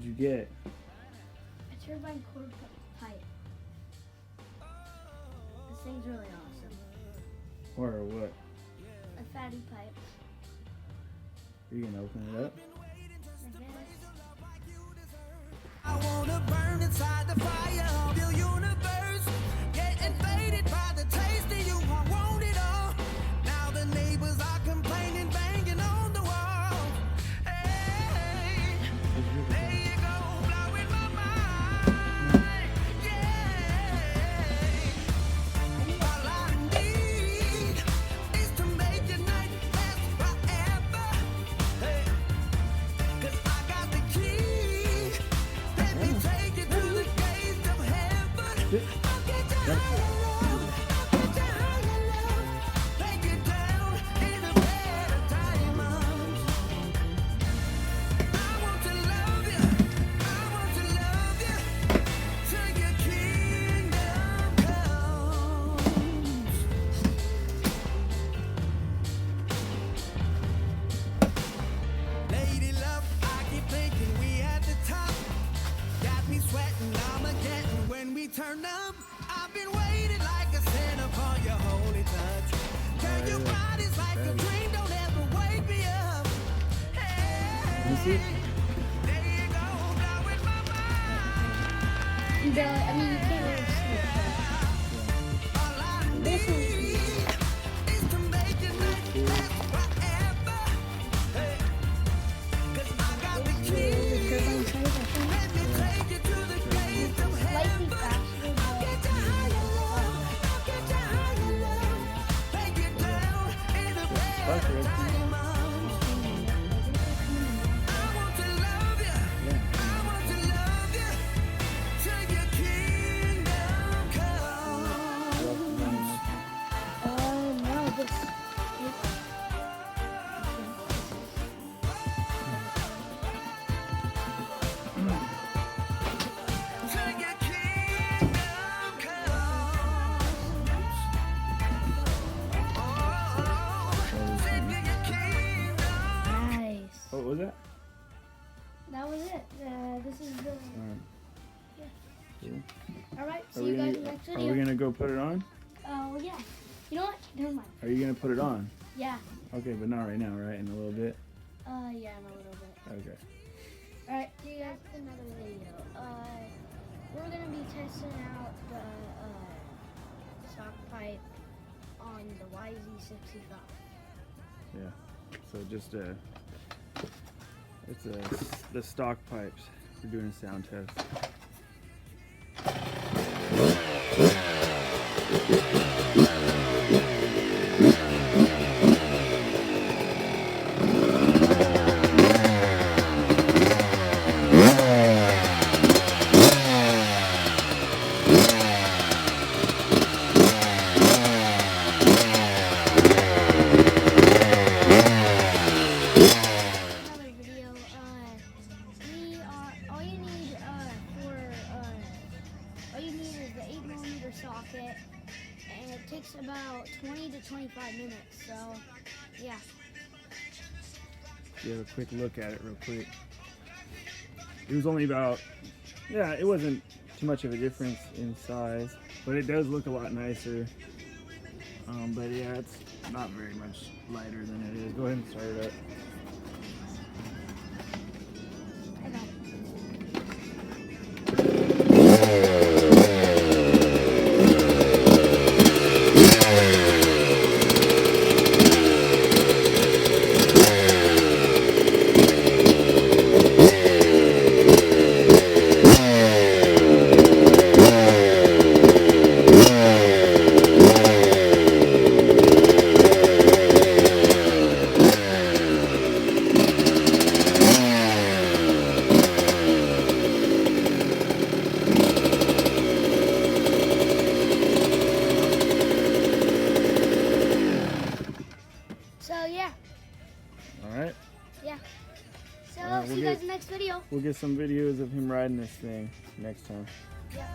you get? A turbine cord pipe. This thing's really awesome. Or what? A fatty pipe. Are you gonna open it up? I guess. I wanna burn inside the fire of your universe. Get invaded by the taste of you. I want it all. Now the neighbors are complaining, banging on the wall. Hey, there you go, blowing my mind. Yeah. All I need is to make your night last forever. Hey, 'cause I got the key. Let me take you to the gates of heaven. I'll get you higher, love. I'll get you higher, love. Take you down in a bed of diamonds. I want to love you. I want to love you till your kingdom comes. Lady love, I keep thinking we at the top. Got me sweating, Armageddon when we turn up. I've been waiting like a sinner for your holy touch. Girl, your body's like a dream, don't ever wake me up. Hey, there you go, blowing my mind. You barely, I mean, you can't really see it. All I This one's need is to make your night last forever. Hey, 'cause I got the the key. turbine pipe, I think. Let me take you to the gates of heaven. Slightly faster, I'll get you higher, love. I'll get you higher, love. Take you down in a bed of diamonds. I want to love you. I want to love you till your kingdom comes. no, this. Till your kingdom comes. Oh, till your kingdom. Nice. What was that? That was it. This is the. Cool. Alright, Are see we you guys gonna- in the next Are video. we gonna go put it on? Oh, yeah. You know what? Never mind. Are you gonna put it on? Yeah. Okay, but not right now, right? In a little bit. Yeah, in a little bit. Okay. Alright, see you guys in another video. We're gonna be testing out the stock pipe on the YZ65. Yeah. So just it's the stock pipes. We're doing a sound test. Another video. All you need all you need is the 8mm socket, and it takes about 20 to 25 minutes. So, yeah. Give a quick look at it real quick. It was only about, yeah, it wasn't too much of a difference in size, but it does look a lot nicer. But yeah, it's not very much lighter than it is. Go ahead and start it up. I got it. So, yeah. All right. Yeah. So, Alright, see we'll you guys get- in the next video. We'll get some videos of him riding this thing next time. Yeah.